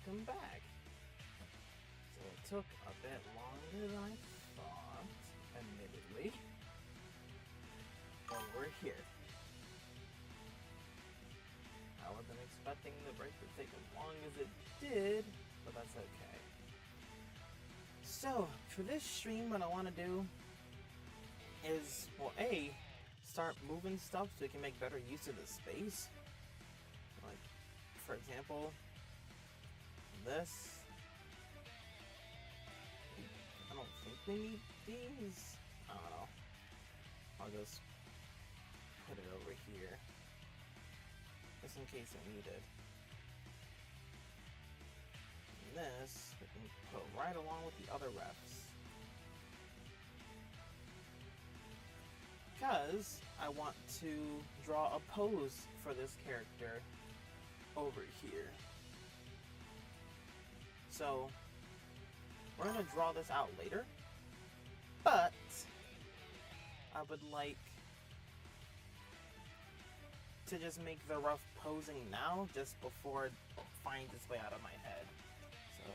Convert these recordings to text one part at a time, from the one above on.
welcome back. So it took a bit longer than I thought, admittedly. But we're here. I wasn't expecting the break to take as long as it did, but that's okay. So, for this stream, what I want to do is, well, A, start moving stuff so we can make better use of the space. Like, for example, this. I don't think we need these. I don't know. I'll just put it over here, just in case I need it. And this, we can put right along with the other refs. Because I want to draw a pose for this character over here. So, we're going to draw this out later, but I would like to just make the rough posing now, just before it finds its way out of my head. So,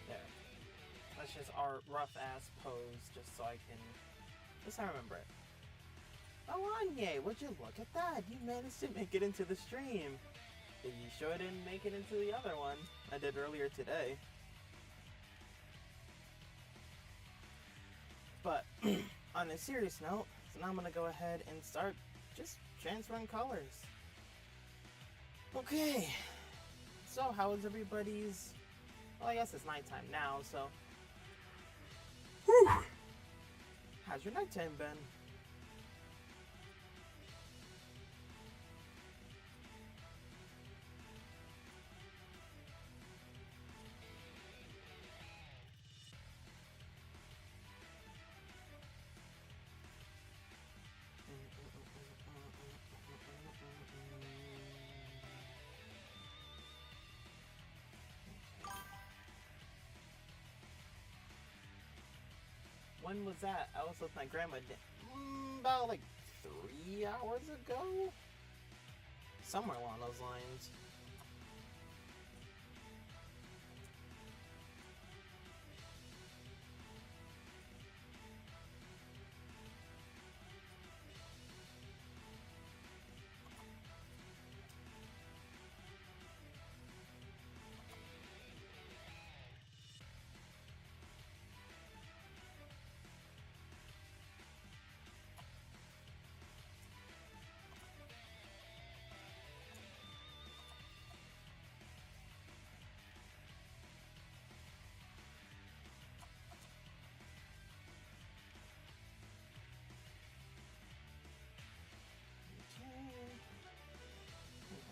there. That's just our rough-ass pose, just so I can... Just so I remember it. Oh, Anye, would you look at that? You managed to make it into the stream. And you sure didn't make it into the other one I did earlier today. But, on a serious note, so now I'm going to go ahead and start just transferring colors. Okay. So, how is everybody's... Well, I guess it's nighttime now, so... Whew. How's your nighttime been? When was that? I was with my grandma about like 3 hours ago? Somewhere along those lines.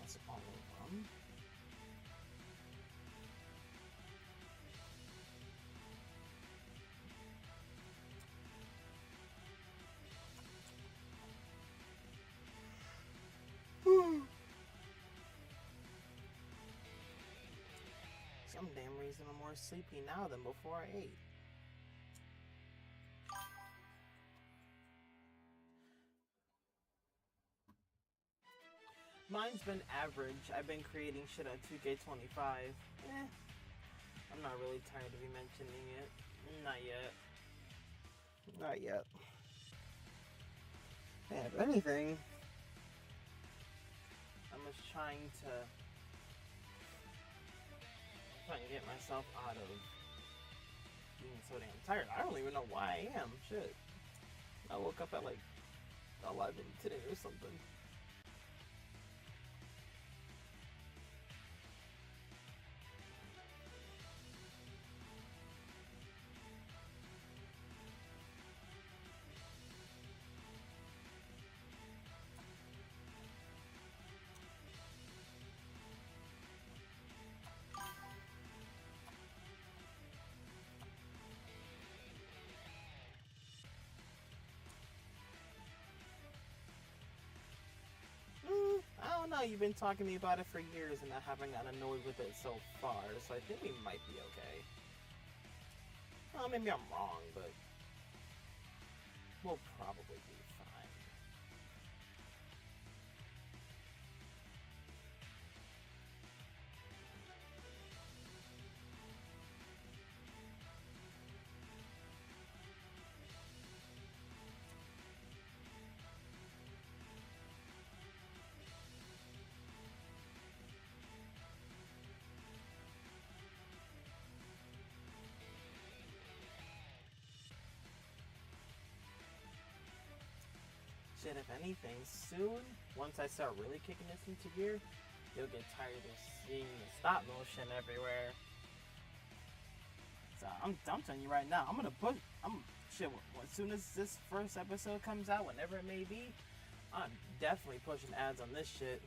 That's all of them. Some damn reason I'm more sleepy now than before I ate. Mine's been average. I've been creating shit on 2K25. I'm not really tired of you mentioning it. Not yet. Not yet. Yeah, if anything, I'm just trying to get myself out of being so damn tired. I don't even know why I am. Shit. I woke up at like 11 today or something. you've been talking to me about it for years and I haven't gotten annoyed with it so far, so I think we might be okay. Well, maybe I'm wrong, but we'll probably be fine. Shit, if anything, soon, once I start really kicking this into gear, you'll get tired of seeing the stop motion everywhere. So I'm telling you right now, I'm gonna put, shit, as soon as this first episode comes out, whenever it may be, I'm definitely pushing ads on this shit.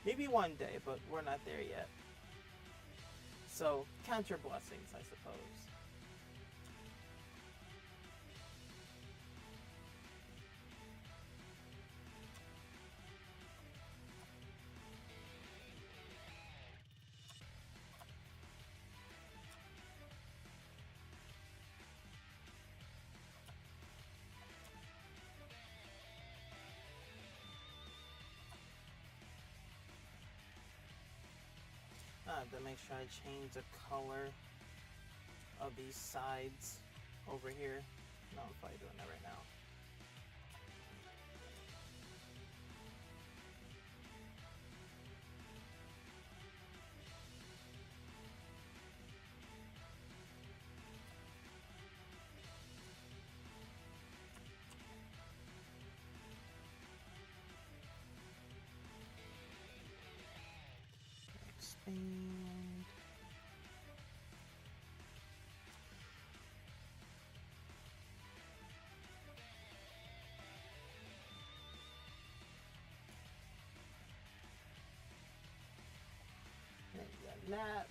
Maybe one day, but we're not there yet. So count your blessings, I suppose. I have to make sure I change the color of these sides over here. No, I'm probably doing that right now. Expand. And that.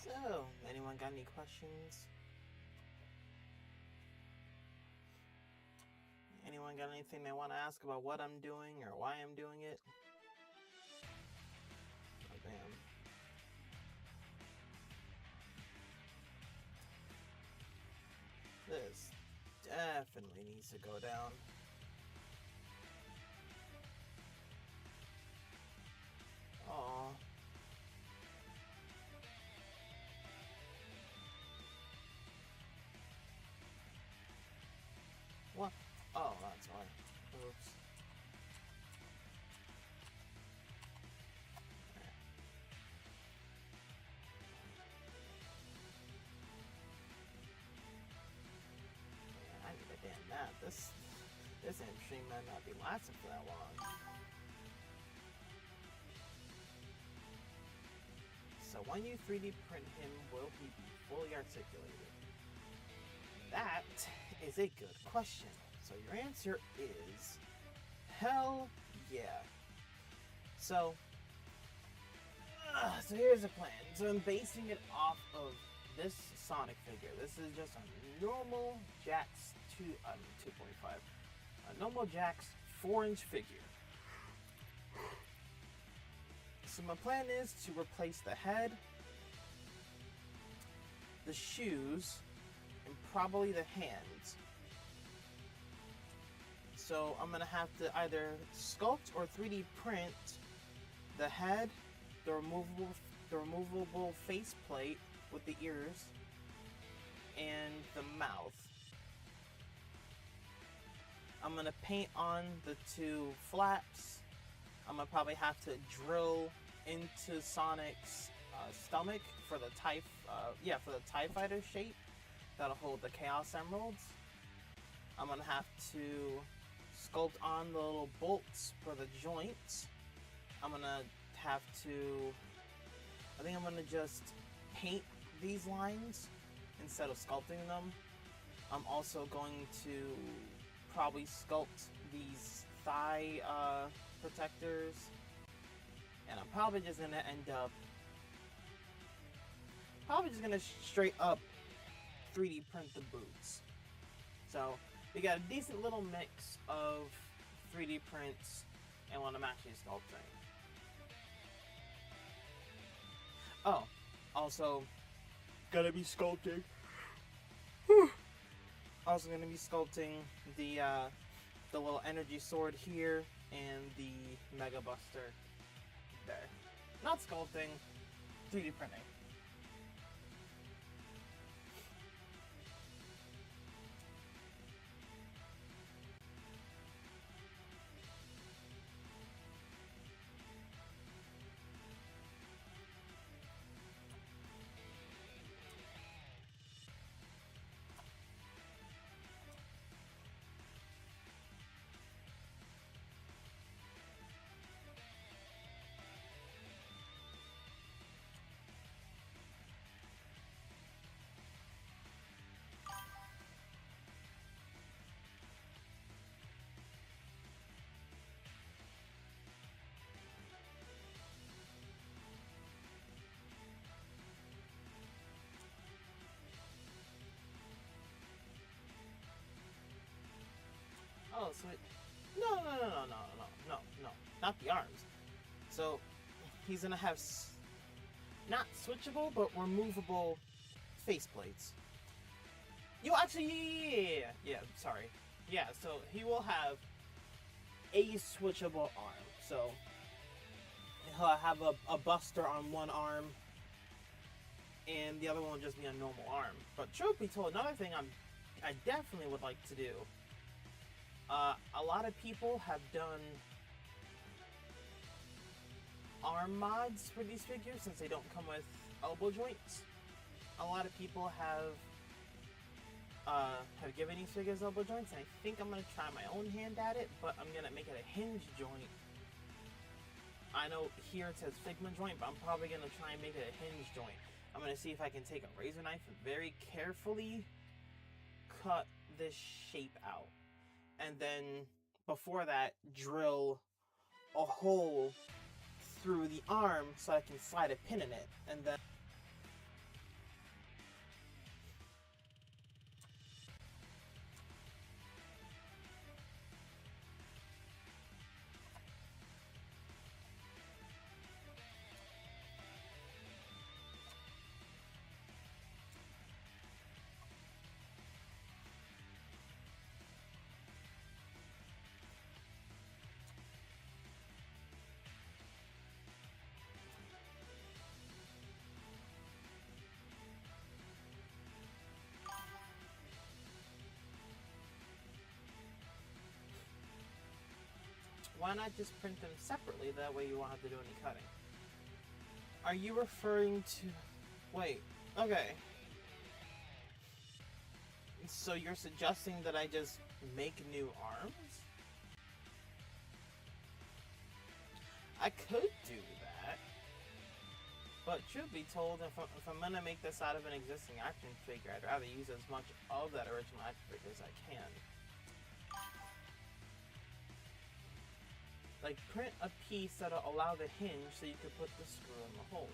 So, anyone got any questions? Anyone got anything they want to ask about what I'm doing or why I'm doing it? Oh, damn. This definitely needs to go down. Aww. What? Oh, that's why. Oops. Man, I need a damn nap. This stream might not be lasting for that long. So when you 3D print him, will he be fully articulated? That is a good question. So your answer is hell yeah. So here's the plan. So I'm basing it off of this Sonic figure. This is just a normal Jax 2.5. A normal Jax 4-inch figure. So my plan is to replace the head, the shoes, and probably the hands. So I'm gonna have to either sculpt or 3D print the head, the removable faceplate with the ears, and the mouth. I'm gonna paint on the 2 flaps. I'm gonna probably have to drill into Sonic's stomach for the TIE Fighter shape that'll hold the Chaos Emeralds. I'm gonna have to sculpt on the little bolts for the joints. I'm gonna have to, I think I'm gonna just paint these lines instead of sculpting them. I'm also going to probably sculpt these thigh protectors, and I'm probably just gonna end up straight up 3D print the boots. So we got a decent little mix of 3D prints and what I'm actually sculpting. Oh, also gonna be sculpting. Also gonna be sculpting the little energy sword here and the Mega Buster there. Not sculpting, 3D printing. Oh, so no, not the arms. So he's gonna have not switchable but removable faceplates. You actually, yeah, sorry. Yeah, so he will have a switchable arm. So he'll have a buster on one arm, and the other one will just be a normal arm. But truth be told, another thing I definitely would like to do. A lot of people have done arm mods for these figures since they don't come with elbow joints. A lot of people have given these figures elbow joints, and I think I'm gonna try my own hand at it, but I'm gonna make it a hinge joint. I know here it says Figma joint, but I'm probably gonna try and make it a hinge joint. I'm gonna see if I can take a razor knife and very carefully cut this shape out. And then, before that, drill a hole through the arm so I can slide a pin in it. And then... why not just print them separately? That way you won't have to do any cutting. Are you referring to... Wait, okay. So you're suggesting that I just make new arms? I could do that. But truth be told, if I'm gonna make this out of an existing action figure, I'd rather use as much of that original action figure as I can. Like, print a piece that'll allow the hinge so you can put the screw in the holes.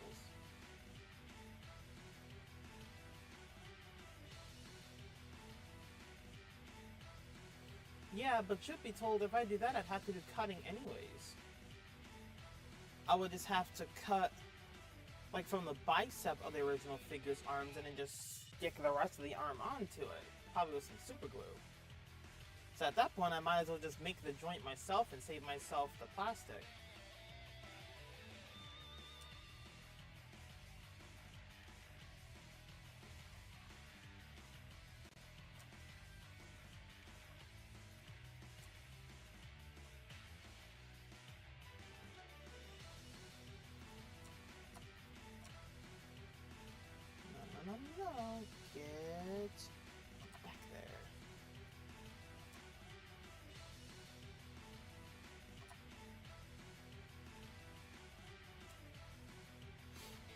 Yeah, but truth be told, if I do that, I'd have to do cutting anyways. I would just have to cut, like, from the bicep of the original figure's arms and then just stick the rest of the arm onto it. Probably with some super glue. So at that point, I might as well just make the joint myself and save myself the plastic. No, get back there.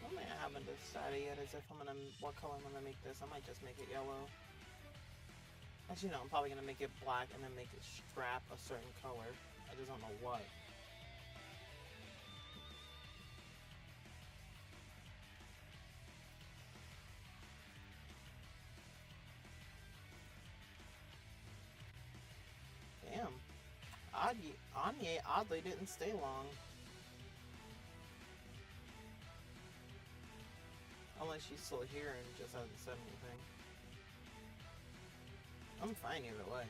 One thing I haven't decided yet is if what color I'm gonna make this. I might just make it yellow. Actually, no, I'm probably gonna make it black and then make it strap a certain color. I just don't know what. Damn. Anya oddly didn't stay long. Unless she's still here and just hasn't said anything. I'm fine either way.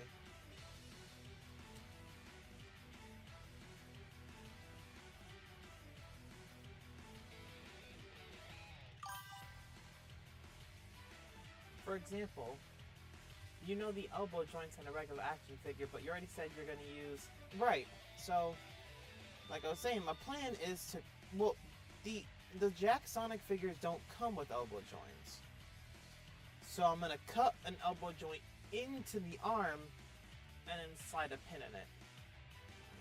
For example, you know the elbow joints in a regular action figure, but you already said you're going to use... Right, so, like I was saying, my plan is to... Well, the Jack Sonic figures don't come with elbow joints. So I'm going to cut an elbow joint into the arm and then slide a pin in it.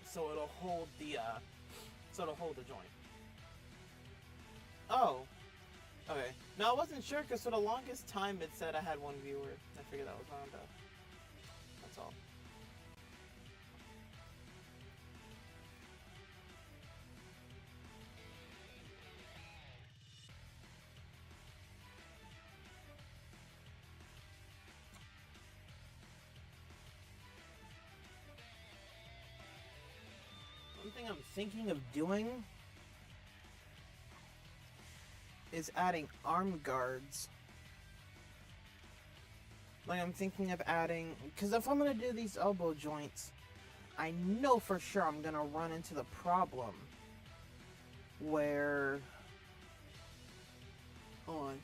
So it'll hold the, joint. Oh. Okay. No, I wasn't sure because for the longest time it said I had one viewer. I figured that was Rhonda. That's all. One thing I'm thinking of doing is adding arm guards. Like, I'm thinking of adding... Because if I'm going to do these elbow joints, I know for sure I'm going to run into the problem where... Hold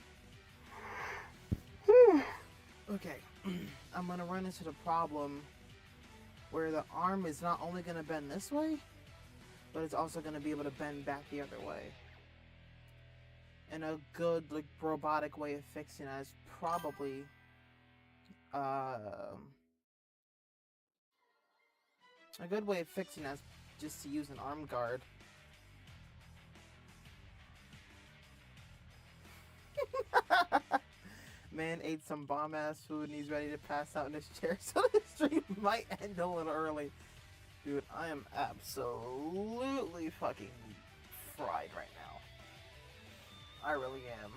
on. Okay. I'm going to run into the problem where the arm is not only going to bend this way, but it's also going to be able to bend back the other way. And a good, like, robotic way of fixing that is probably... a good way of fixing that is just to use an arm guard. Man ate some bomb-ass food and he's ready to pass out in his chair, so the stream might end a little early. Dude, I am absolutely fucking fried right now. I really am.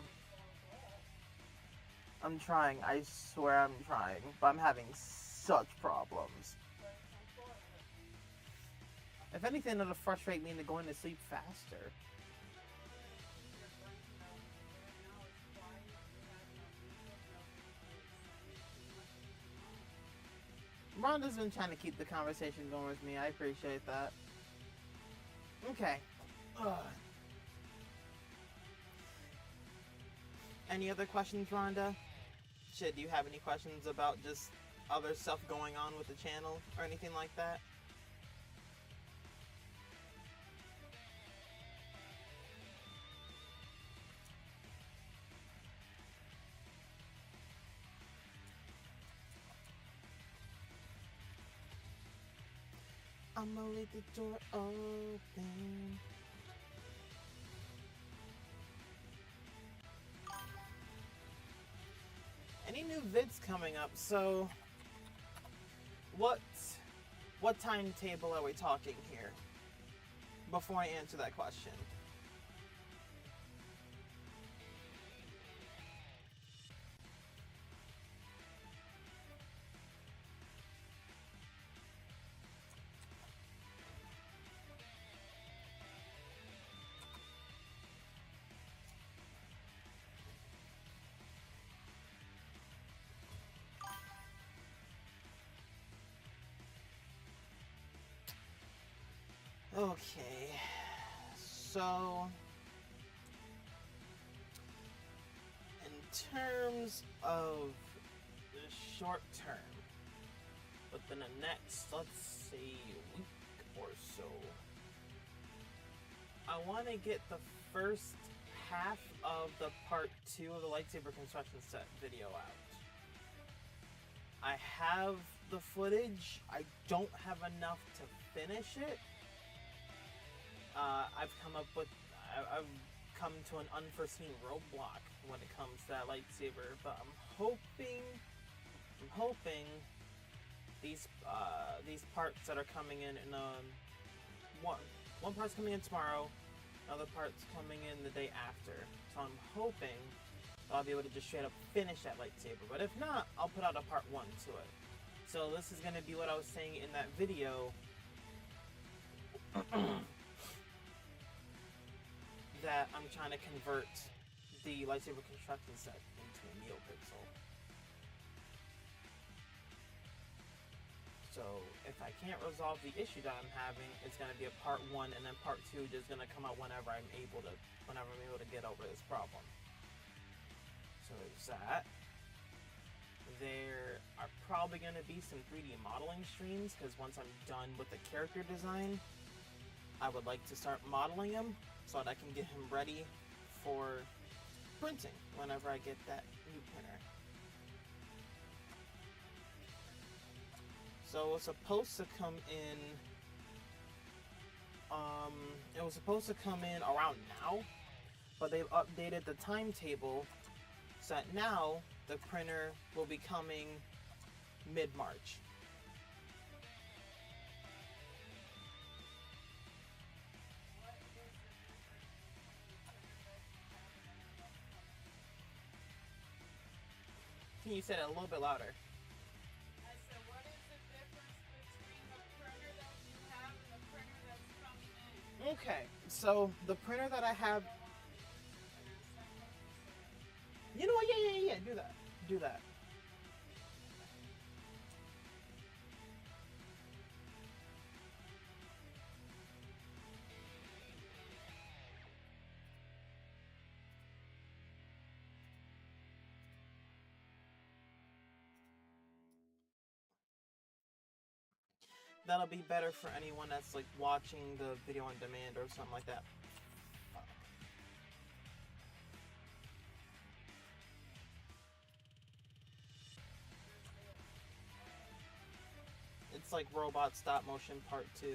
I'm trying. I swear I'm trying. But I'm having such problems. If anything, it'll frustrate me into going to sleep faster. Rhonda's been trying to keep the conversation going with me. I appreciate that. Okay. Ugh. Any other questions, Rhonda? Shit, do you have any questions about just other stuff going on with the channel or anything like that? I'm gonna leave the door open. Any new vids coming up? So, what timetable are we talking here? Before I answer that question. Okay, so in terms of the short term, within the next, let's say, week or so, I want to get the first half of the part 2 of the lightsaber construction set video out. I have the footage. I don't have enough to finish it. I've come to an unforeseen roadblock when it comes to that lightsaber, but I'm hoping these parts that are coming in one part's coming in tomorrow, another part's coming in the day after. So I'm hoping I'll be able to just straight up finish that lightsaber. But if not, I'll put out a part 1 to it. So this is gonna be what I was saying in that video. That I'm trying to convert the lightsaber construction set into a NeoPixel. So if I can't resolve the issue that I'm having, it's gonna be a part 1, and then part 2 just gonna come out whenever I'm able to get over this problem. So there's that. There are probably gonna be some 3D modeling streams, because once I'm done with the character design, I would like to start modeling him so that I can get him ready for printing whenever I get that new printer. So it was supposed to come in, around now, but they've updated the timetable so that now the printer will be coming mid-March. Can you say that a little bit louder? I said, what is the difference between the printer that you have and the printer that's coming in? Okay, so the printer that I have... You know what? Yeah, do that. Do that. That'll be better for anyone that's like watching the video on demand or something like that. It's like Robot Stop Motion Part 2.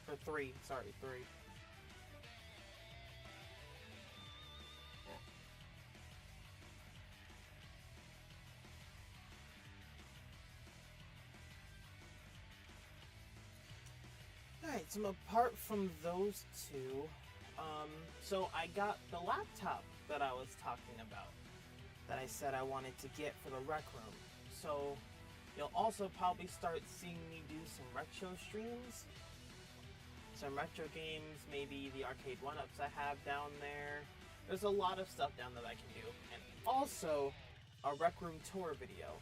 Or 3, sorry, 3. Alright, so apart from those two, so I got the laptop that I was talking about, that I said I wanted to get for the rec room. So you'll also probably start seeing me do some retro streams, some retro games, maybe the arcade 1-ups I have down there. There's a lot of stuff down there that I can do, and also a rec room tour video.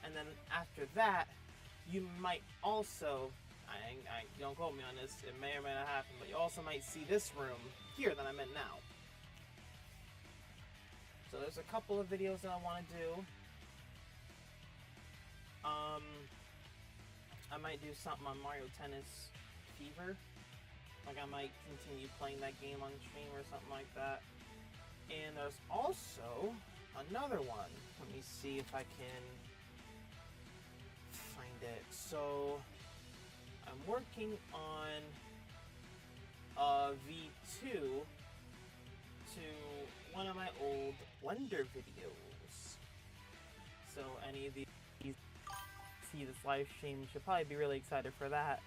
And then after that, you might also, I don't quote me on this, it may or may not happen, but you also might see this room here that I'm in now. So there's a couple of videos that I want to do. I might do something on Mario Tennis Fever. Like I might continue playing that game on stream or something like that. And there's also another one. Let me see if I can find it. So I'm working on a V2 to one of my old Blender videos. So any of these see this live stream should probably be really excited for that.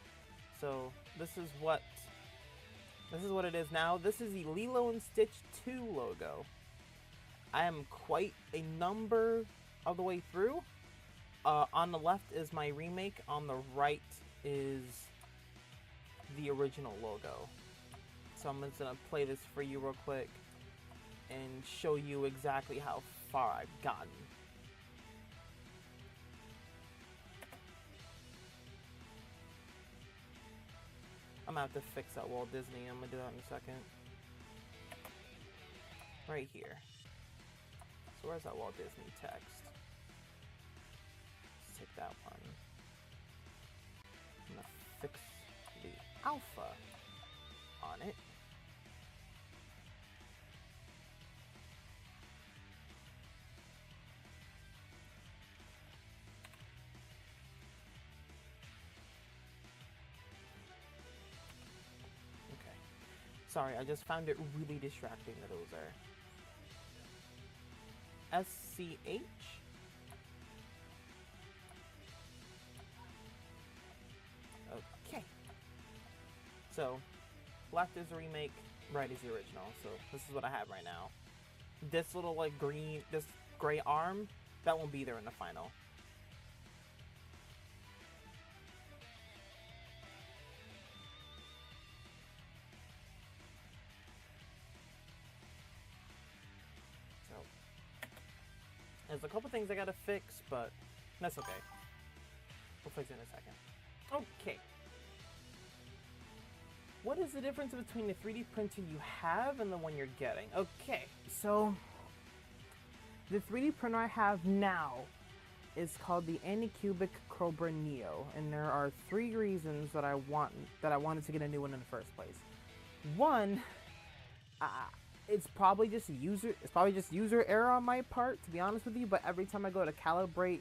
So this is what it is now. This is the Lilo and Stitch 2 logo. I am quite a number of the way through. On the left is my remake, on the right is the original logo. So I'm just gonna play this for you real quick and show you exactly how far I've gotten. I'm gonna have to fix that Walt Disney. I'm gonna do that in a second. Right here. So where's that Walt Disney text? Let's take that one. I'm gonna fix the alpha on it. Okay. Sorry, I just found it really distracting that it was there. SCH? Okay. So, left is the remake, right is the original. So, this is what I have right now. This little, like, green, this gray arm, that won't be there in the final. So, there's a couple things I gotta fix, but that's okay. We'll fix it in a second. Okay. What is the difference between the 3D printer you have and the one you're getting? Okay, so the 3D printer I have now is called the Anycubic Cobra Neo, and there are 3 reasons that I wanted to get a new one in the first place. One, it's probably just user error on my part, to be honest with you, but every time I go to calibrate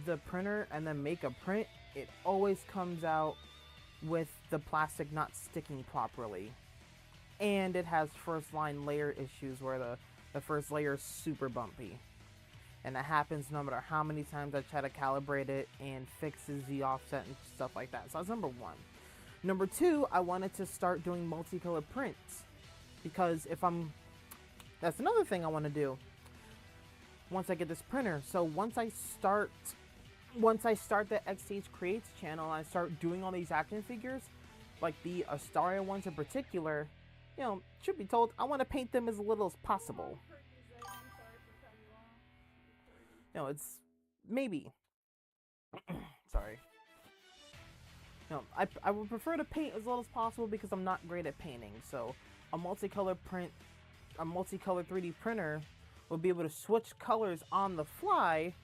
the printer and then make a print, it always comes out with the plastic not sticking properly. And it has first line layer issues where the first layer is super bumpy. And that happens no matter how many times I try to calibrate it and fixes the offset and stuff like that. So that's number 1. Number 2, I wanted to start doing multicolor prints. Because that's another thing I want to do once I get this printer. So once I start the XH Creates channel, I start doing all these action figures, like the Astaria ones in particular, you know, should be told, I want to paint them as little as possible. You know, it's maybe. Sorry. No, I would prefer to paint as little as possible because I'm not great at painting. So a multicolor 3D printer will be able to switch colors on the fly,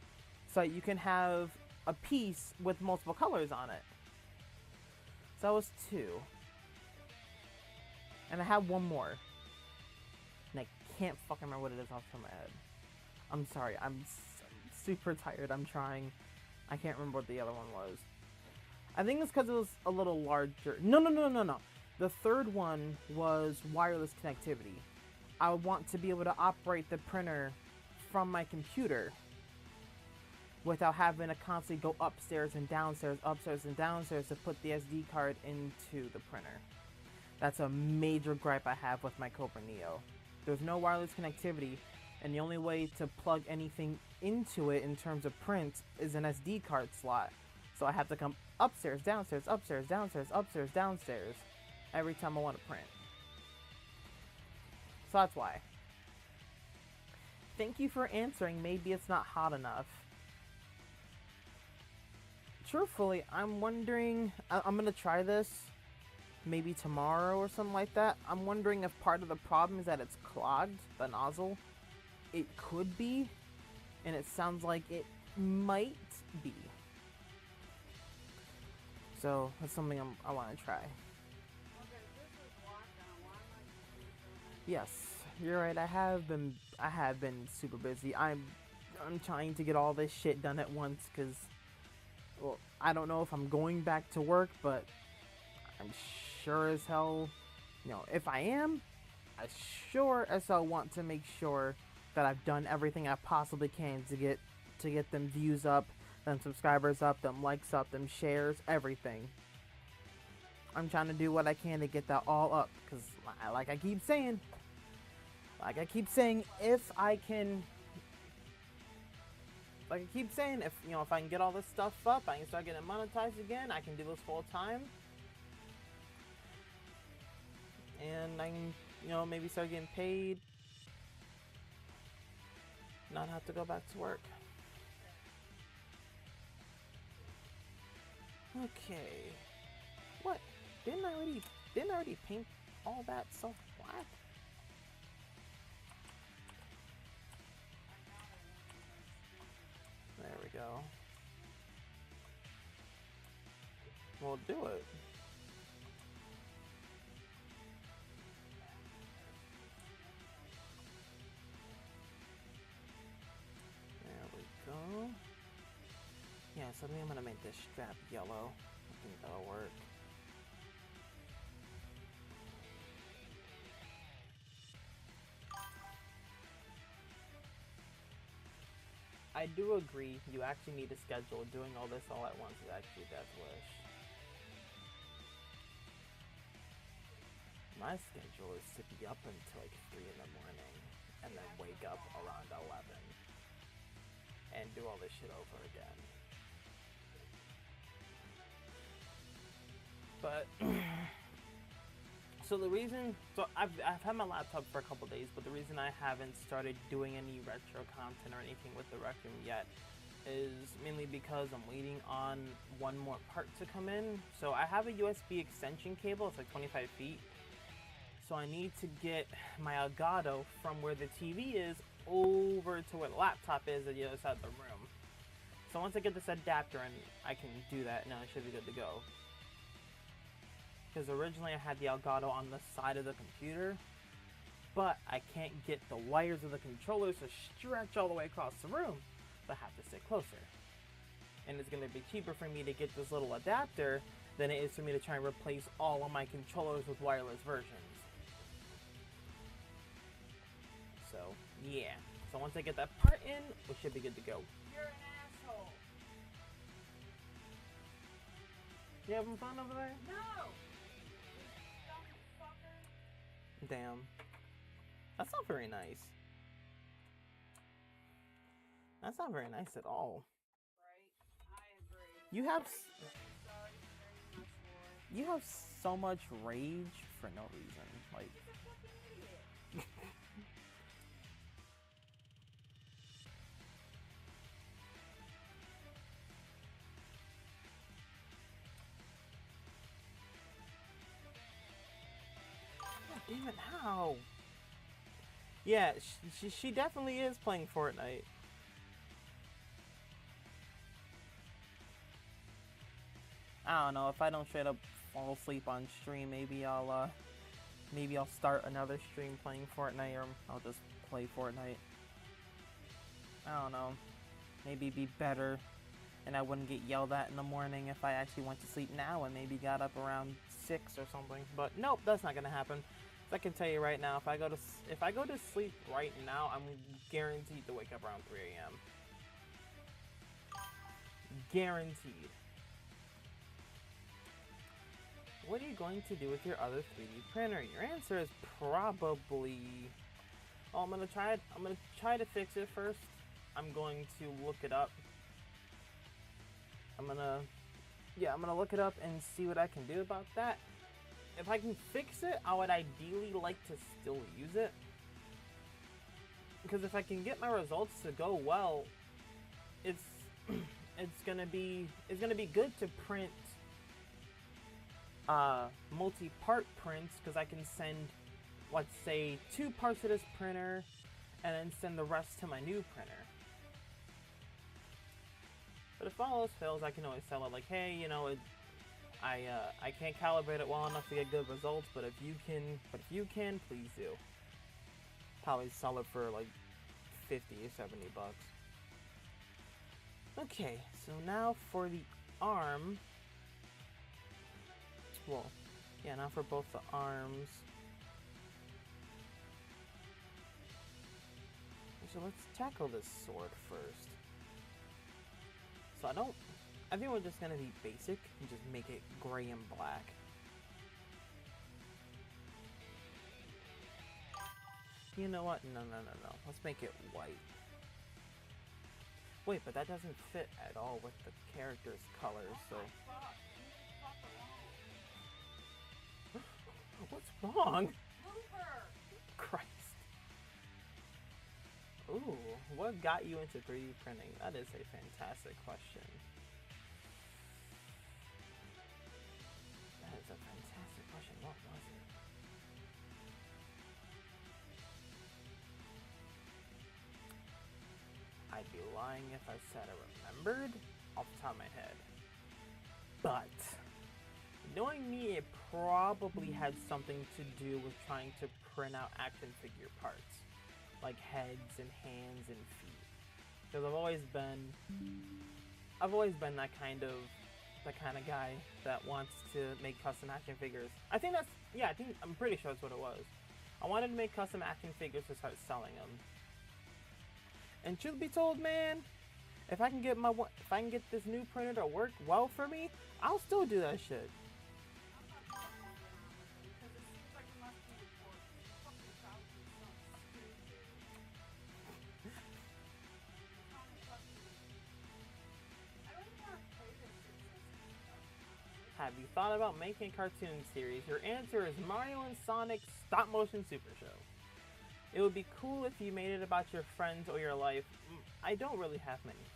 so you can have a piece with multiple colors on it. So that was 2. And I have one more. And I can't fucking remember what it is off the top of my head. I'm sorry, I'm super tired. I'm trying. I can't remember what the other one was. I think it's because it was a little larger. No. The third one was wireless connectivity. I want to be able to operate the printer from my computer without having to constantly go upstairs and downstairs to put the SD card into the printer. That's a major gripe I have with my Cobra Neo. There's no wireless connectivity, and the only way to plug anything into it in terms of print is an SD card slot. So I have to come upstairs, downstairs, upstairs, downstairs, upstairs, downstairs every time I want to print. So that's why. Thank you for answering. Maybe it's not hot enough. Truthfully, I'm wondering, I'm gonna try this maybe tomorrow or something like that. I'm wondering if part of the problem is that it's clogged, the nozzle. It could be, and it sounds like it might be. So that's something I want to try. Yes, you're right. I have been super busy. I'm trying to get all this shit done at once because, well, I don't know if I'm going back to work, but I'm sure as hell, you know, if I am, I sure as hell want to make sure that I've done everything I possibly can to get them views up, them subscribers up, them likes up, them shares, everything. I'm trying to do what I can to get that all up, because like I keep saying, if I can, if I can get all this stuff up, I can start getting monetized again, I can do this full time. And I can, you know, maybe start getting paid, not have to go back to work. Okay. What Didn't I already paint all that stuff black? There we go. We'll do it. There we go. Yeah, so I think I'm gonna make this strap yellow. I think that'll work. I do agree, you actually need a schedule. Doing all this all at once is actually a death wish. My schedule is to be up until like 3 in the morning and then wake up around 11 and do all this shit over again. But so the reason, so I've had my laptop for a couple days, but the reason I haven't started doing any retro content or anything with the Rec Room yet is mainly because I'm waiting on one more part to come in. So I have a USB extension cable, it's like 25 feet. So I need to get my Elgato from where the TV is over to where the laptop is at the other side of the room. So once I get this adapter in, I can do that, and then I should be good to go. Because originally I had the Elgato on the side of the computer, but I can't get the wires of the controllers to stretch all the way across the room, so I have to sit closer. And it's going to be cheaper for me to get this little adapter than it is for me to try and replace all of my controllers with wireless versions. So, yeah. So once I get that part in, we should be good to go. You're an asshole. You having fun over there? No! You dumb fucker. Damn. That's not very nice. That's not very nice at all. Right? I agree. You have Sorry for hearing my sword. you have so much rage for no reason. Like, He's a fucking idiot. God damn it, how? Yeah, she definitely is playing Fortnite. I don't know, if I don't straight up fall asleep on stream, maybe I'll start another stream playing Fortnite, or I'll just play Fortnite. I don't know. Maybe it'd be better, and I wouldn't get yelled at in the morning if I actually went to sleep now and maybe got up around 6 or something. But nope, that's not gonna happen. So I can tell you right now, if I go to sleep right now, I'm guaranteed to wake up around 3 a.m. Guaranteed. What are you going to do with your other 3D printer? Your answer is probably... Oh, I'm gonna try to fix it first. I'm going to look it up. I'm gonna look it up and see what I can do about that. If I can fix it, I would ideally like to still use it. Because if I can get my results to go well, it's gonna be good to print multi-part prints, because I can send, let's say, 2 parts to this printer and then send the rest to my new printer. But if all else fails, I can always tell it, like, hey, you know, I can't calibrate it well enough to get good results, but if you can, please do. Probably sell it for like 50 or 70 bucks. Okay, so now for the arm. Well, yeah, now for both the arms. So let's tackle this sword first. So I think we're just gonna be basic and just make it gray and black. You know what? No. Let's make it white. Wait, but that doesn't fit at all with the character's colors, so... What's wrong? Looper! Christ. Ooh, what got you into 3D printing? That is a fantastic question. That is a I'd be lying if I said I remembered off the top of my head. But knowing me, it probably had something to do with trying to print out action figure parts, like heads and hands and feet. Because I've always been that kind of guy that wants to make custom action figures. I'm pretty sure that's what it was. I wanted to make custom action figures to start selling them. And truth be told, man, if I can get this new printer to work well for me, I'll still do that shit. Have you thought about making a cartoon series? Your answer is Mario and Sonic Stop Motion Super Show. It would be cool if you made it about your friends or your life. I don't really have many friends.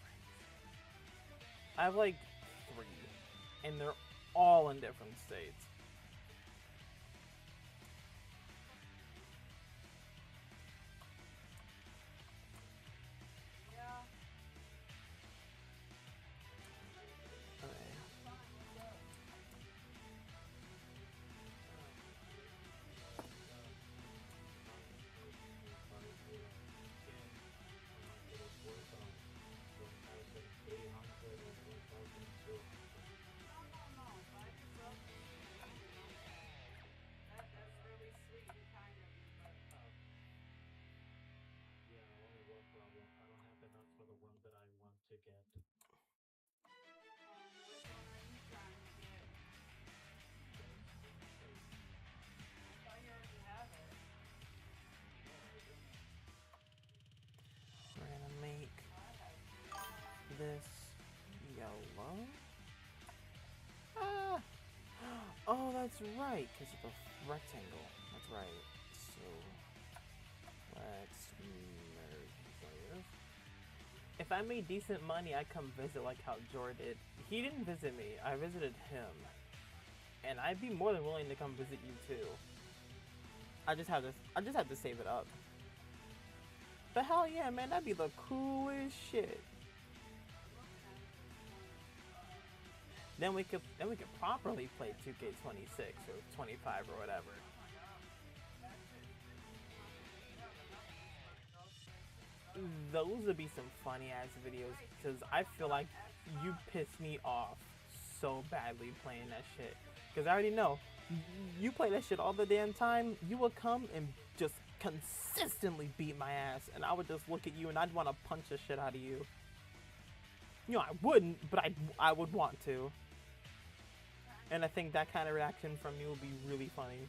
I have like 3, and they're all in different states. We're gonna make this yellow. Ah! Oh, that's right, because of the rectangle. That's right. So let's merge these layers. If I made decent money, I'd come visit like how Jor did. He didn't visit me. I visited him. And I'd be more than willing to come visit you too. I just have to save it up. But hell yeah, man, that'd be the coolest shit. Then we could properly play 2K26 or 25 or whatever. Those would be some funny ass videos, because I feel like you pissed me off so badly playing that shit. Because I already know, you play that shit all the damn time, you will come and just consistently beat my ass, and I would just look at you and I'd want to punch the shit out of you. You know, I wouldn't, but I would want to. And I think that kind of reaction from you would be really funny.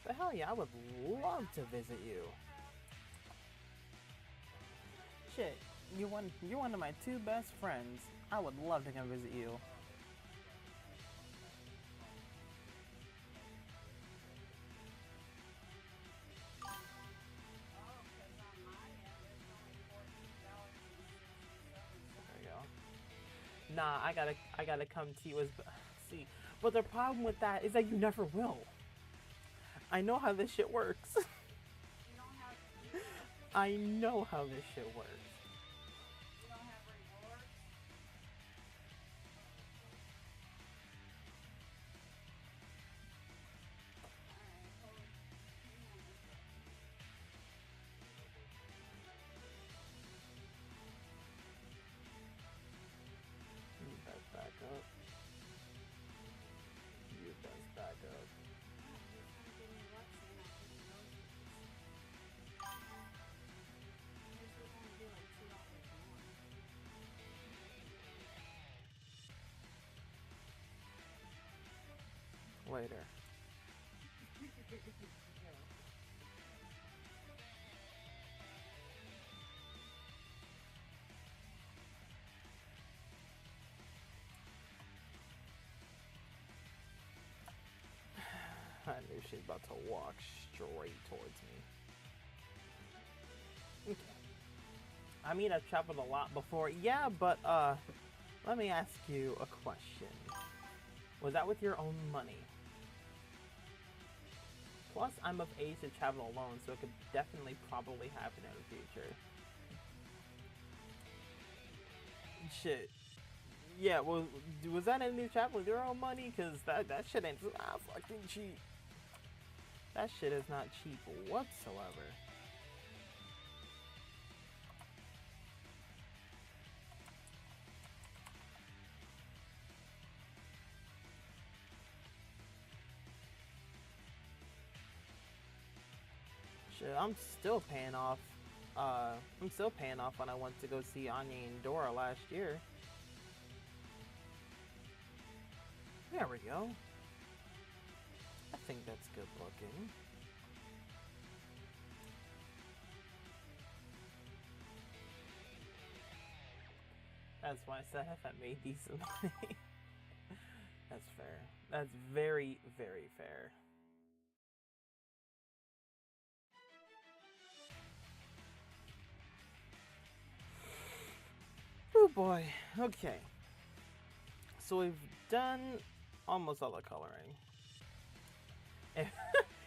But hell yeah, I would love to visit you. Shit, you're one of my 2 best friends. I would love to come visit you. There you go. Nah, I gotta come to you as see. But the problem with that is that you never will. I know how this shit works. I know how this shit works. You best back up. You best back up. Later. I knew she was about to walk straight towards me. Okay. I mean, I've traveled a lot before. Yeah, but, let me ask you a question. Was that with your own money? Plus, I'm of age to travel alone, so it could definitely probably happen in the future. Shit. Yeah, well, was that in the travel with your own money? Because that shit ain't fucking cheap. That shit is not cheap whatsoever. Shit, I'm still paying off. I'm still paying off when I went to go see Anya and Dora last year. There we go. I think that's good looking. That's why I said if I made decent money. That's fair. That's very, very fair. Oh boy. Okay. So we've done almost all the coloring.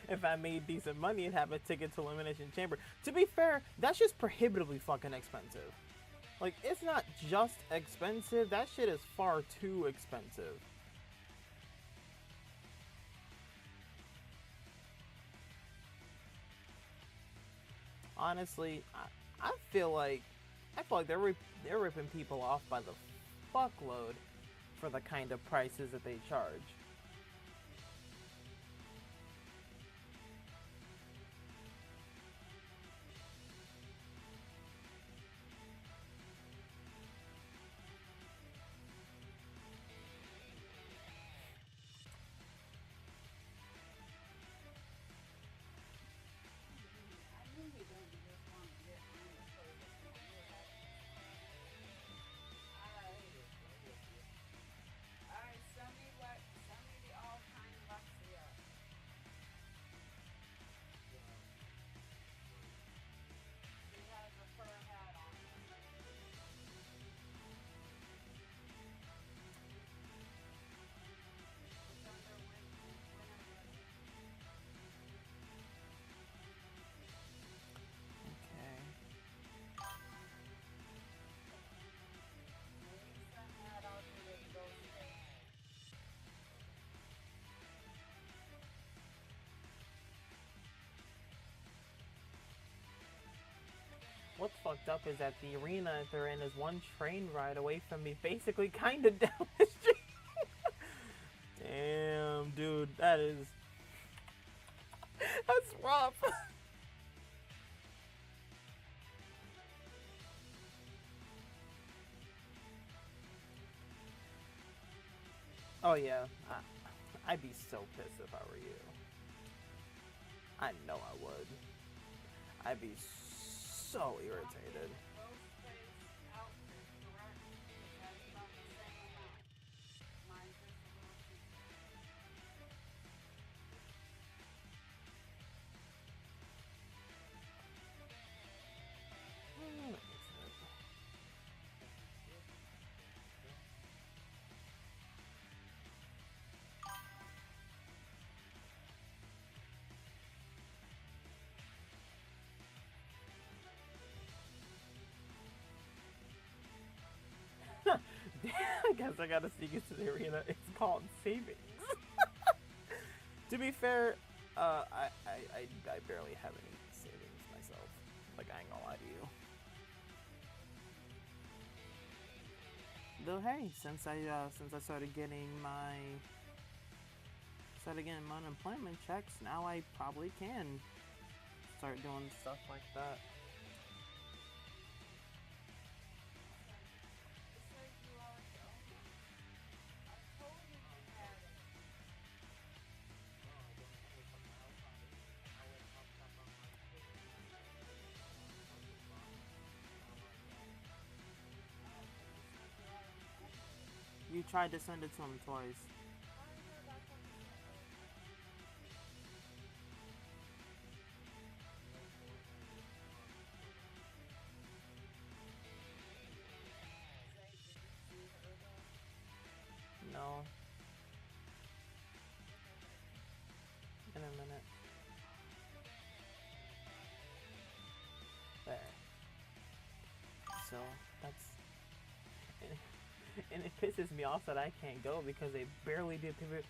If I made decent money and have a ticket to Elimination Chamber. To be fair, that's just prohibitively fucking expensive. Like, it's not just expensive, that shit is far too expensive. Honestly, I feel like they're ripping people off by the fuckload for the kind of prices that they charge. What's fucked up is that the arena they're in is one train ride away from me, basically kind of down the street. Damn, dude, that's rough. Oh yeah, I'd be so pissed if I were you. I know I would. I'd be so irritated. I guess I gotta sneak into the arena. It's called savings. To be fair, I barely have any savings myself. Like, I ain't gonna lie to you. Though, hey, since I started getting my unemployment checks, now I probably can start doing stuff like that. tried to send it to him twice. I heard back what you said. Zay, did you see her though? No, Look at her. in a minute. There. So that's, and it pisses me off that I can't go because they barely did pay-per-view.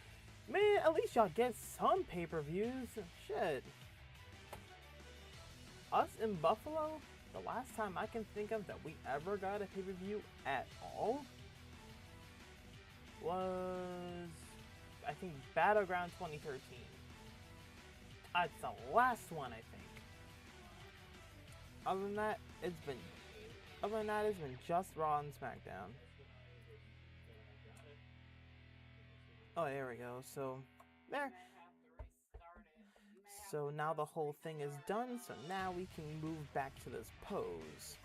Man, at least y'all get some pay-per-views. Shit. Us in Buffalo, the last time I can think of that we ever got a pay-per-view at all was, I think, Battleground 2013. That's the last one, I think. Other than that, it's been just Raw and SmackDown. Oh, there we go. So, there. May have to restart it. You may have So to now the just whole thing is restart done, so now we can move back to this pose.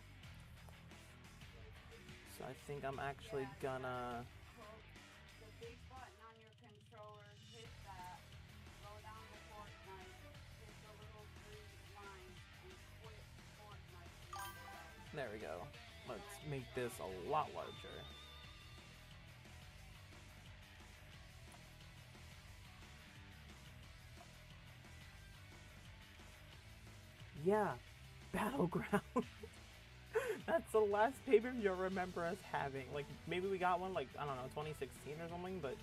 So I think I'm actually gonna... the big button on your controller, hit that, go down to Fortnite, hit the little three lines, and quit Fortnite. There we go. Let's make this a lot larger. Yeah, Battleground. That's the last pay-per-view I remember us having. Like, maybe we got one, like, I don't know, 2016 or something, but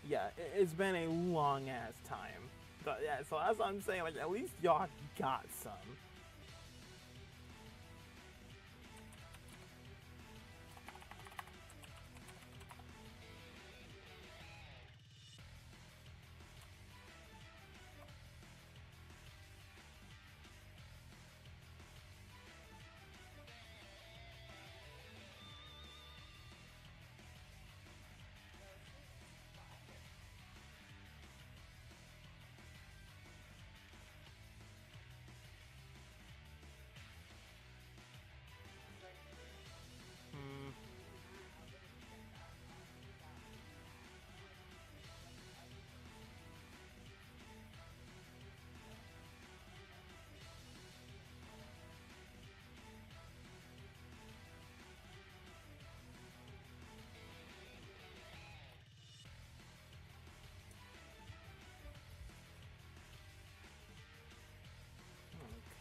yeah, it's been a long-ass time. But yeah, so that's what I'm saying, like, at least y'all got some.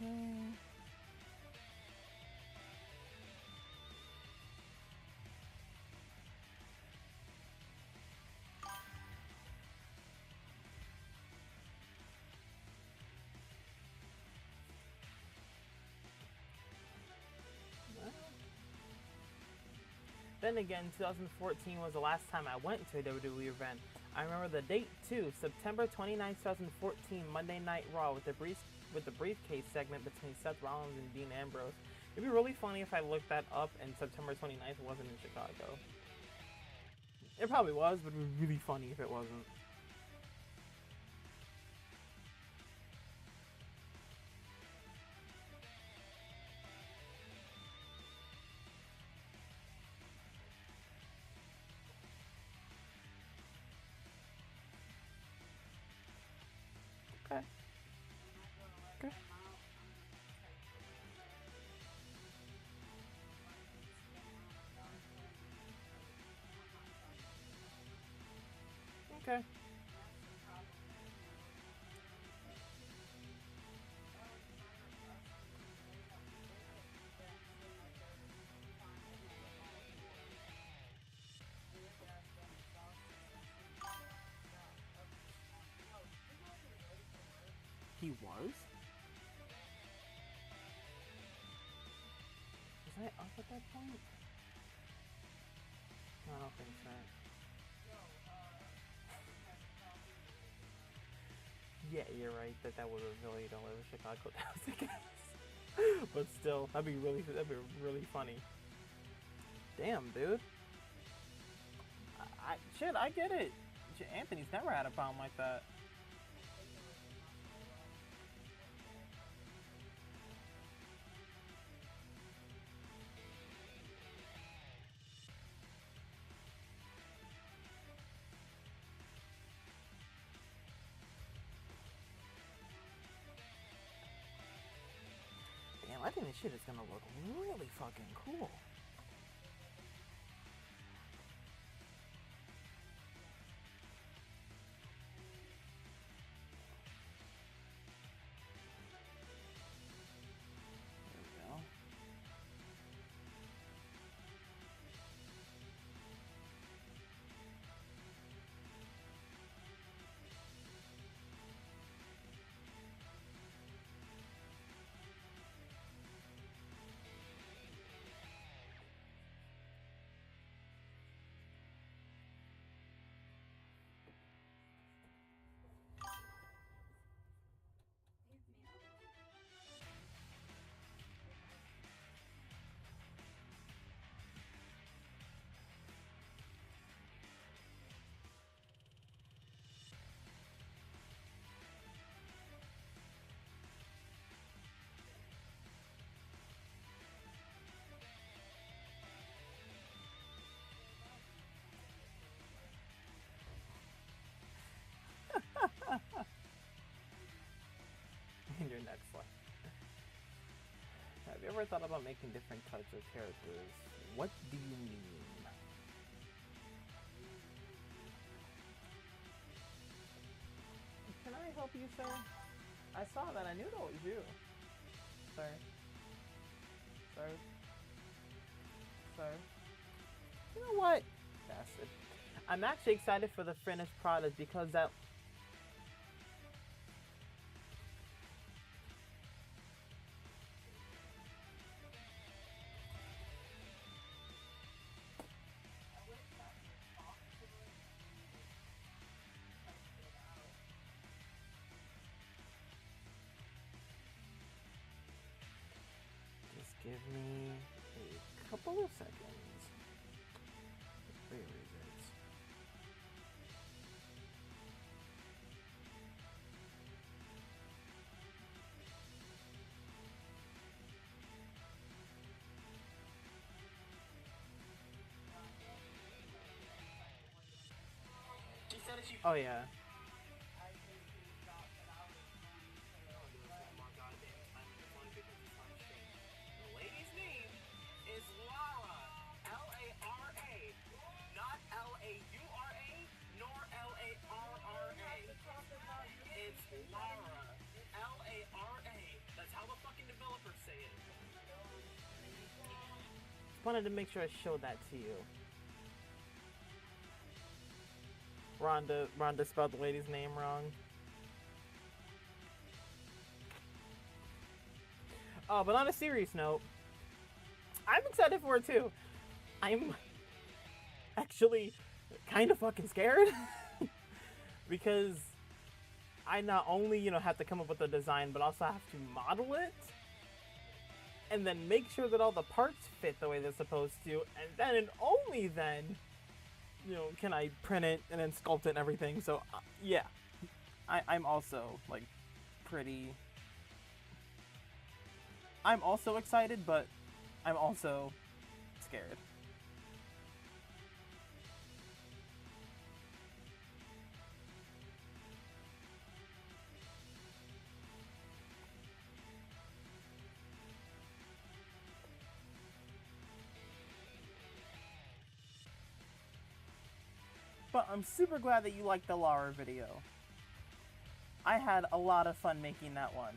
Hmm. Okay. Then again, 2014 was the last time I went to a WWE event. I remember the date too, September 29, 2014, Monday Night Raw with the briefcase segment between Seth Rollins and Dean Ambrose. It'd be really funny if I looked that up and September 29th wasn't in Chicago. It probably was, but it would be really funny if it wasn't. Okay. Okay. Okay. He was? Was I up at that point? No, I don't think so. Yeah, you're right. That would have really don't live in Chicago. That was the case. But still, that'd be really funny. Damn, dude. I get it. Anthony's never had a problem like that. think this shit is gonna look really fucking cool. There we go. In your next one. Have you ever thought about making different types of characters? What do you mean? Can I help you, sir? I saw that. I knew that was you. Sir. Sir. Sir. You know what? Bastard. I'm actually excited for the finished product because that... Just give me a couple of seconds. Where is it? Oh yeah. The lady's name is Lara. L-A-R-A. Not L-A-U-R-A, nor L-A-R-R-A. It's Lara. L-A-R-A. That's how the fucking developers say it. Wanted to make sure I showed that to you. Rhonda spelled the lady's name wrong. Oh, but on a serious note, I'm excited for it too. I'm actually kind of fucking scared because I not only, have to come up with a design, but also have to model it and then make sure that all the parts fit the way they're supposed to, and then and only then can I print it and then sculpt it and everything. So, yeah. I'm also, I'm also excited, but I'm also scared. But I'm super glad that you liked the Lara video. I had a lot of fun making that one.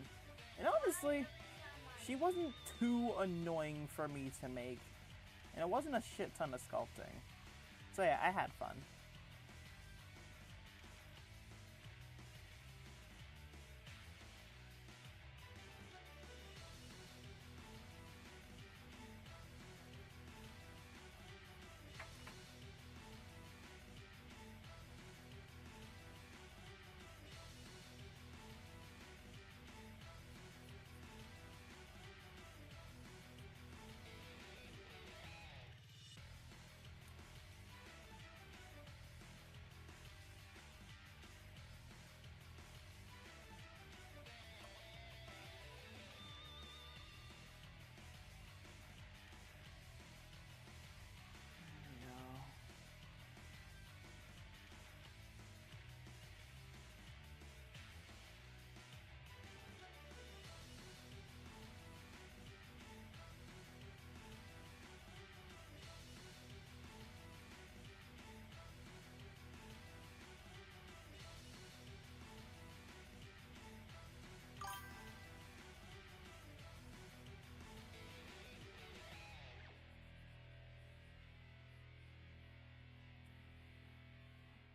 And honestly, she wasn't too annoying for me to make. And it wasn't a shit ton of sculpting. So yeah, I had fun.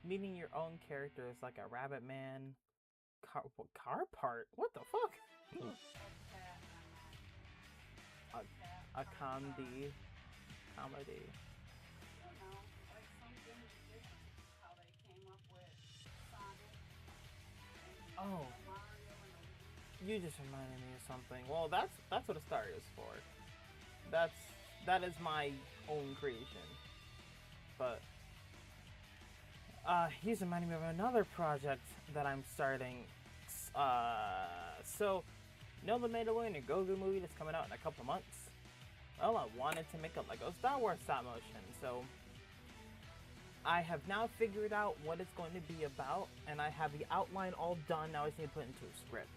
meeting your own characters like a rabbit man, car part. What the fuck? A comedy. I don't know, like something different. How they came up with Sonic and Oh, Mario and Luigi. you just reminded me of something. Well, that's what a star is for. That is my own creation. But he's reminding me of another project that I'm starting. So you know the Mandalorian and Grogu movie that's coming out in a couple months? Well, I wanted to make a Lego Star Wars stop motion, so I have now figured out what it's going to be about, and I have the outline all done. Now I just need to put it into a script.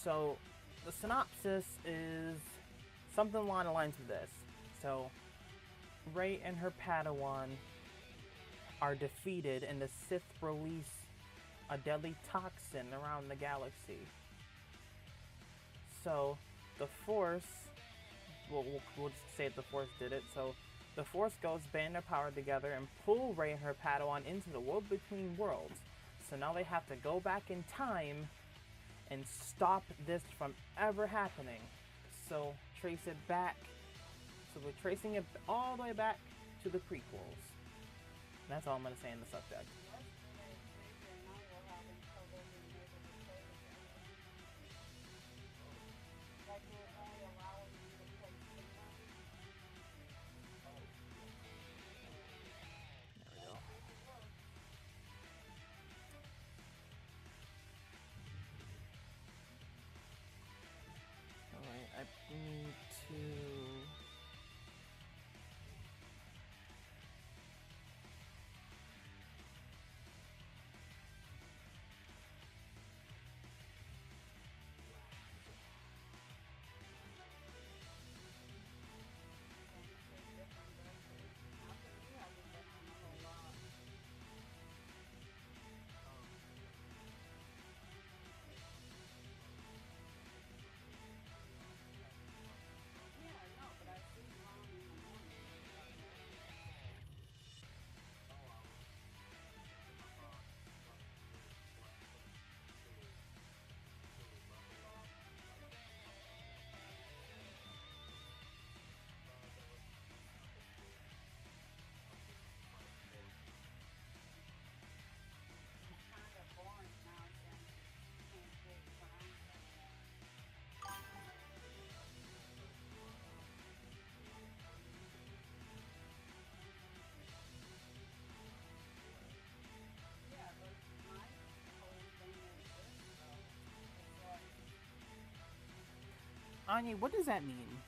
So the synopsis is something along the lines of this. So Rey and her Padawan are defeated, and the Sith release a deadly toxin around the galaxy. So the Force, we'll just say the Force did it. So the Force ghosts band their power together and pull Rey and her Padawan into the world between worlds. So now they have to go back in time and stop this from ever happening. So trace it back. So we're tracing it all the way back to the prequels. And that's all I'm going to say in the subject. Yesterday, Xavier and I were having trouble being able to play together. Like it was only allowing me to play singles. There we go. Alright, I need to... Anya, what does that mean?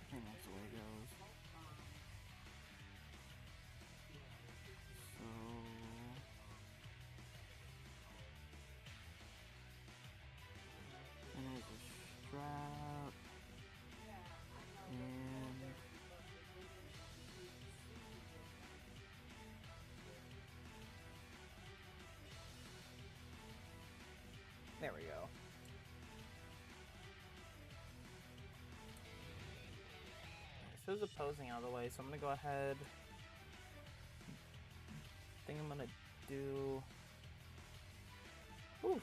I think that's the way it goes. So... and there's a strap. And... there we go. So there's opposing out of the way, so I'm gonna go ahead. I think I'm gonna do... oof.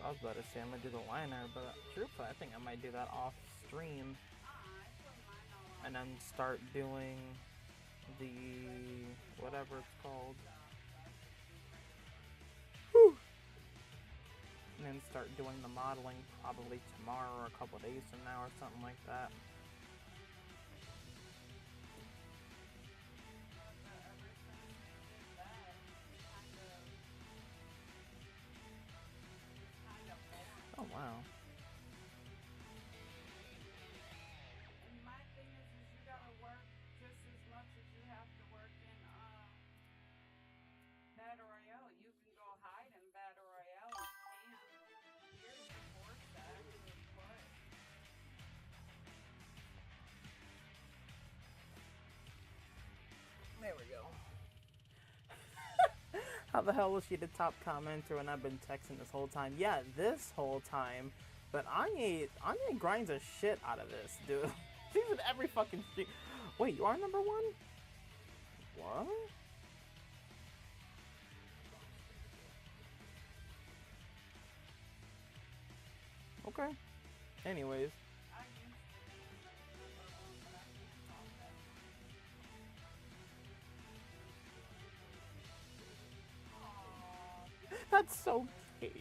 I was about to say I'm gonna do the liner, but truthfully, I think I might do that off stream. And then start doing the... whatever it's called. Whew. And then start doing the modeling probably tomorrow or a couple days from now or something like that. Oh wow. And my thing is you gotta work just as much as you have to work in Battle Royale. You can go hide in Battle Royale. You can. Here you force that to play. How the hell was she the top commenter when I've been texting this whole time? Yeah, this whole time. But Anya grinds a shit out of this, dude. She's in every fucking stream. Wait, you are number one? What? Okay. Anyways. That's so gay.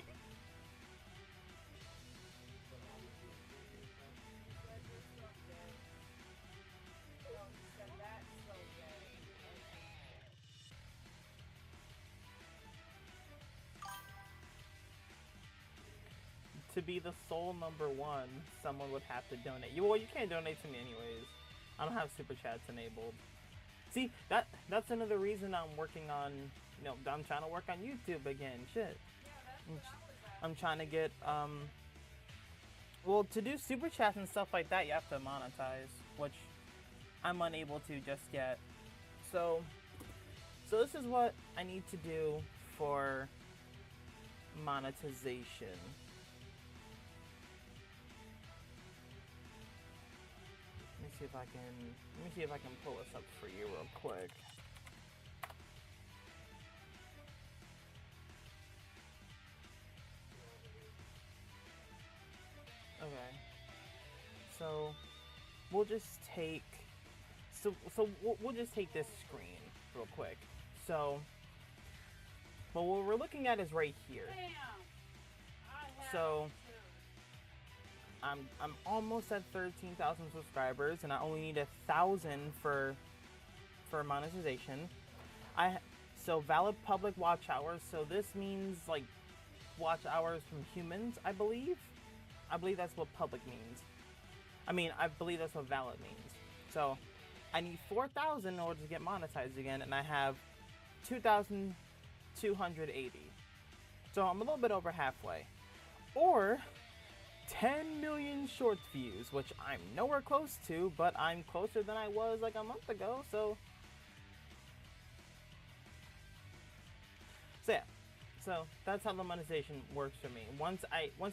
To be the sole number one, someone would have to donate. Well, you can't donate to me anyways. I don't have super chats enabled. See, that's another reason I'm working on, you know, I'm trying to work on YouTube again. Shit. I'm trying to get, well, to do super chats and stuff like that, you have to monetize, which I'm unable to just yet. So this is what I need to do for monetization. Let me see if I can pull this up for you real quick. Okay. So we'll just take we'll just take this screen real quick. So what we're looking at is right here. So I'm almost at 13,000 subscribers, and I only need 1,000 for monetization. So valid public watch hours. So this means like watch hours from humans, I believe. I believe that's what public means. I believe that's what valid means. So I need 4,000 in order to get monetized again, and I have 2,280. So I'm a little bit over halfway. Or 10 million short views, which I'm nowhere close to, but I'm closer than I was like a month ago, so yeah. So that's how the monetization works for me. Once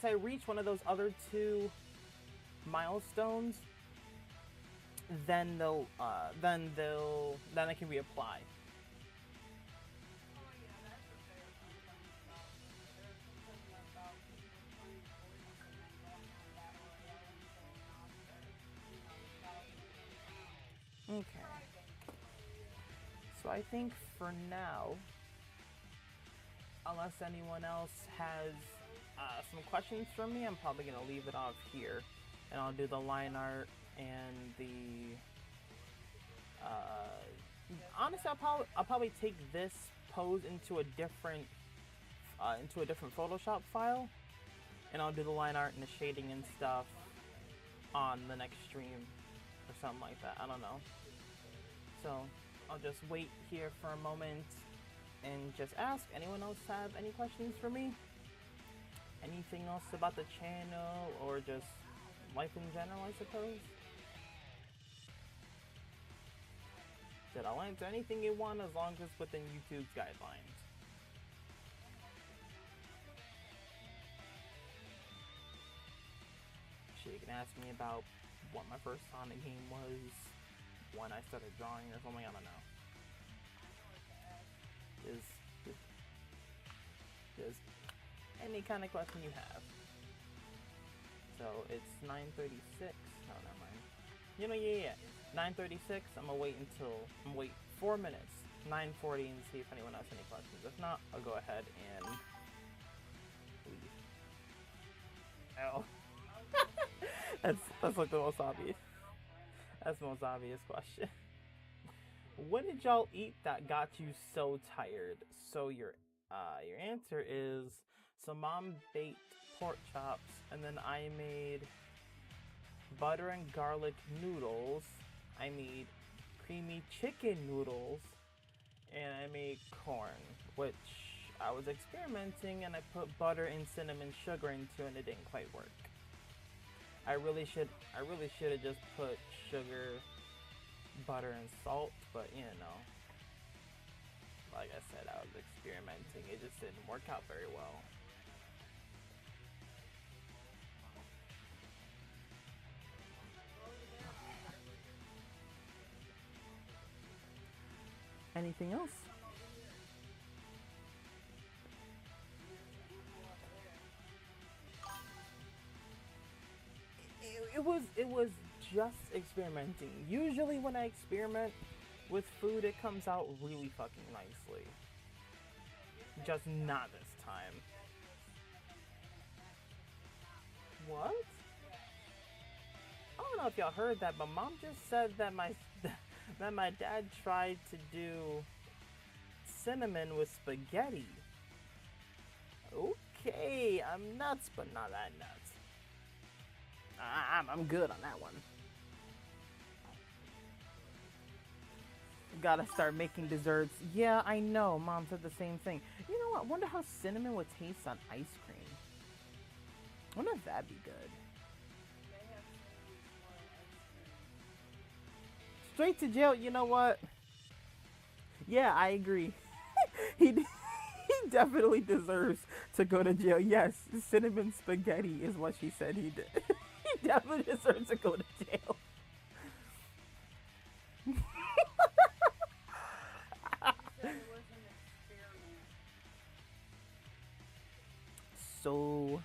I reach one of those other two milestones, then I can reapply. Okay. So I think for now, unless anyone else has some questions for me, I'm probably gonna leave it off here, and I'll do the line art and the. Honestly, I'll probably take this pose into a different Photoshop file, and I'll do the line art and the shading and stuff on the next stream or something like that. I don't know. So I'll just wait here for a moment and just ask. Anyone else have any questions for me? Anything else about the channel or just life in general, I suppose? Shit, I'll answer anything you want as long as it's within YouTube's guidelines. Shit, you can ask me about what my first Sonic game was, when I started drawing or something, I don't know. Just any kind of question you have. So it's 9:36. No, never mind. You know, yeah. 9:36. I'm gonna wait 4 minutes. 9:40 and see if anyone has any questions. If not, I'll go ahead and leave. Ow. That's like the most obvious. That's the most obvious question. What did y'all eat that got you so tired? So your answer is, so mom baked pork chops, and then I made butter and garlic noodles. I made creamy chicken noodles, and I made corn, which I was experimenting, and I put butter and cinnamon sugar into, and it didn't quite work. I really should have just put sugar, butter, and salt, but you know, like I said, I was experimenting. It just didn't work out very well. Anything else? It was just experimenting. Usually when I experiment with food, it comes out really fucking nicely. Just not this time. What? I don't know if y'all heard that, but Mom just said that my dad tried to do cinnamon with spaghetti. Okay, I'm nuts, but not that nuts. I'm good on that one. Gotta start making desserts. Yeah, I know. Mom said the same thing. You know what? Wonder how cinnamon would taste on ice cream. Wonder if that'd be good. Straight to jail. You know what? Yeah, I agree. he definitely deserves to go to jail. Yes, cinnamon spaghetti is what she said he did. He definitely deserves to go to jail. So,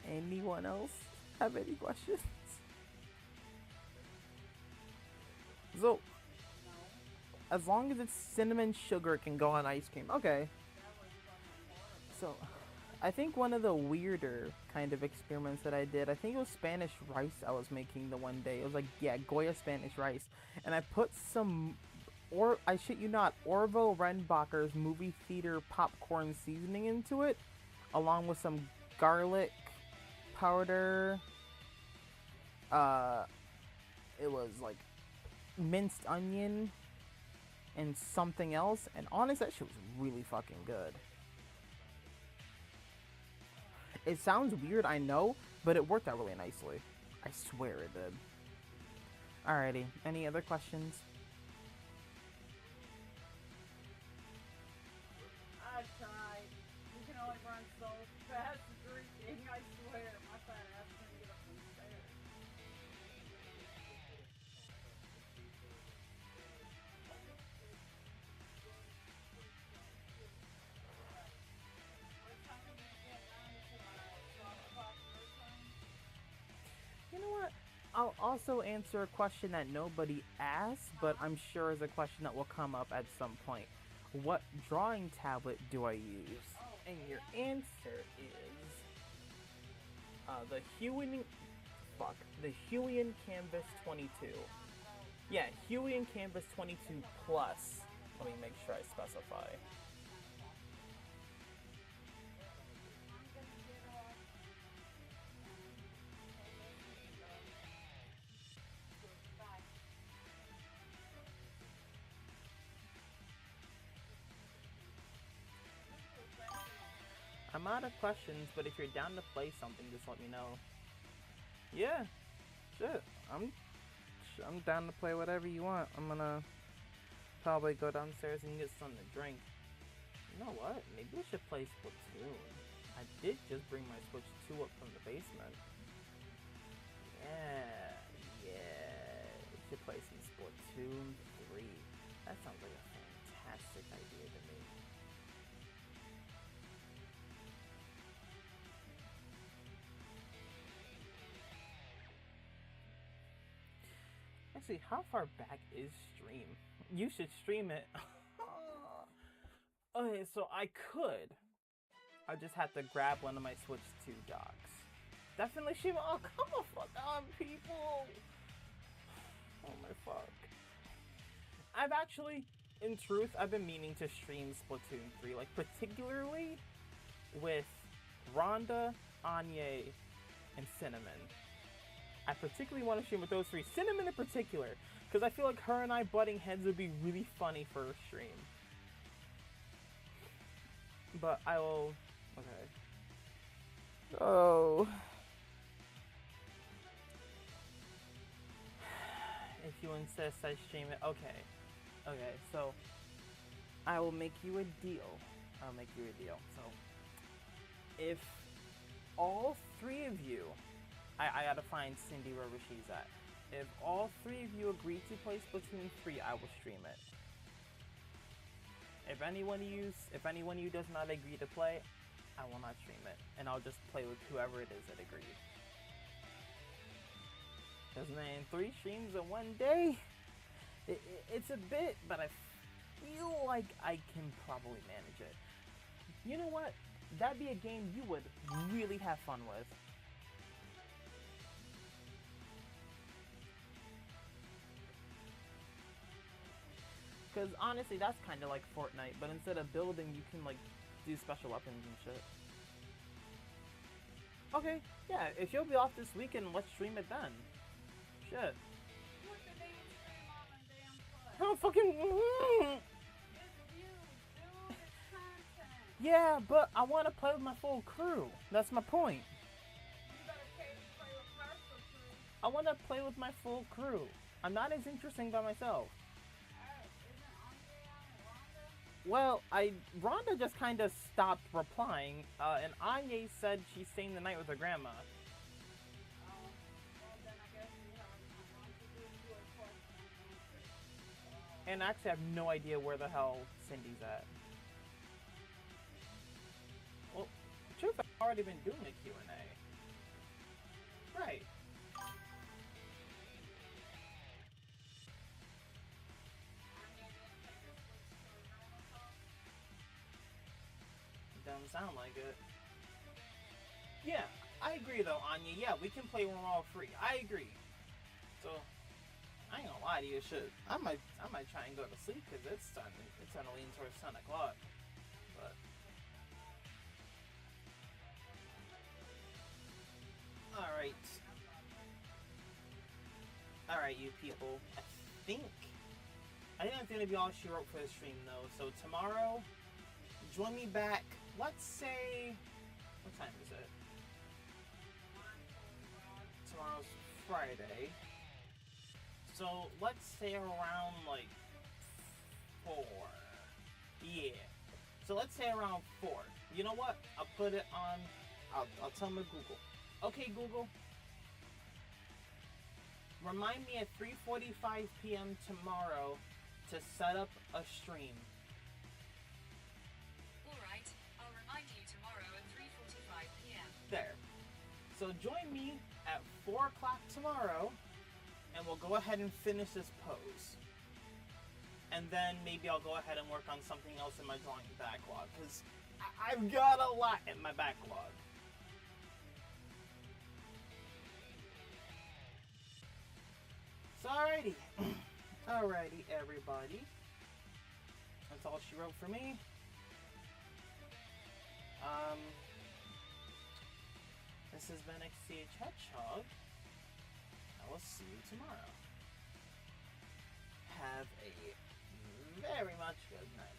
anyone else have any questions? So, as long as it's cinnamon sugar, it can go on ice cream. Okay. So, I think one of the weirder kind of experiments that I did, I think it was Spanish rice I was making the one day. It was like, yeah, Goya Spanish rice. And I put some, or I shit you not, Orville Redenbacher's movie theater popcorn seasoning into it, along with some garlic powder. It was like minced onion and something else. And honestly, that shit was really fucking good. It sounds weird, I know, but it worked out really nicely. I swear it did. Alrighty, any other questions? I tried. You can only run so fast drinking, I swear. My fat ass couldn't get up the stairs. What time are you getting on tomorrow? 12 o'clock your time? You know what? I'll also answer a question that nobody asked, but I'm sure is a question that will come up at some point. What drawing tablet do I use? And your answer is the Huion Canvas 22. Yeah, Huion Canvas 22 Plus. Let me make sure I specify. I'm out of questions, but if you're down to play something, just let me know. Yeah, shit. I'm down to play whatever you want. I'm gonna probably go downstairs and get something to drink. You know what? Maybe we should play Splatoon. I did just bring my Switch 2 up from the basement. Yeah. We should play some Splatoon 3. That sounds like a fantastic idea to me. Actually, how far back is stream? You should stream it. Okay, so I could. I just have to grab one of my Switch 2 docks. Definitely stream. Oh, come the fuck on, people. Oh my fuck. I've actually, in truth, I've been meaning to stream Splatoon 3, like particularly with Rhonda, Anya, and Cinnamon. I particularly want to stream with those three. Cinnamon in particular, because I feel like her and I butting heads would be really funny for a stream. But I will... Okay. Oh. If you insist, I stream it. Okay. Okay, so... I will make you a deal. So, if all three of you, I gotta find Cindy wherever she's at. If all three of you agree to play Splatoon 3, I will stream it. If anyone of you does not agree to play, I will not stream it, and I'll just play with whoever it is that agreed. Because man, 3 streams in one day, it's a bit, but I feel like I can probably manage it. You know what? That'd be a game you would really have fun with. Because honestly, that's kind of like Fortnite, but instead of building, you can like do special weapons and shit. Okay, yeah, if you'll be off this weekend, let's stream it then. Shit. Put the damn stream on my damn foot. Oh, fucking. It's views, dude. It's content. Yeah, but I want to play with my full crew. That's my point. You better pay to play with partial crew. I want to play with my full crew. I'm not as interesting by myself. Isn't Andre on it, Rhonda? Well, Rhonda just kind of stopped replying, and Anya said she's staying the night with her grandma. Well, then I guess we have one to do a question and answer. And actually, I have no idea where the hell Cindy's at. Well, truth, I've already been doing a Q&A. Right. Doesn't sound like it. Yeah, I agree though, Anya. Yeah, we can play when we're all free. I agree. So, I ain't gonna lie to you, shit. I might try and go to sleep because it's starting to lean towards 10 o'clock. But Alright, you people. I think that's gonna be all she wrote for the stream though. So tomorrow, join me back. Let's say, what time is it? Tomorrow's Friday. So let's say around like 4. Yeah. So let's say around 4. You know what? I'll put it on. I'll tell my Google. Okay, Google. Remind me at 3:45 p.m. tomorrow to set up a stream. Alright, I'll remind you tomorrow at 3:45 p.m. There. So join me at 4 o'clock tomorrow, and we'll go ahead and finish this pose. And then maybe I'll go ahead and work on something else in my drawing backlog, because I've got a lot in my backlog. So alrighty. Alrighty, everybody. That's all she wrote for me. This has been XCH Hedgehog. I will see you tomorrow. Have a very much good night.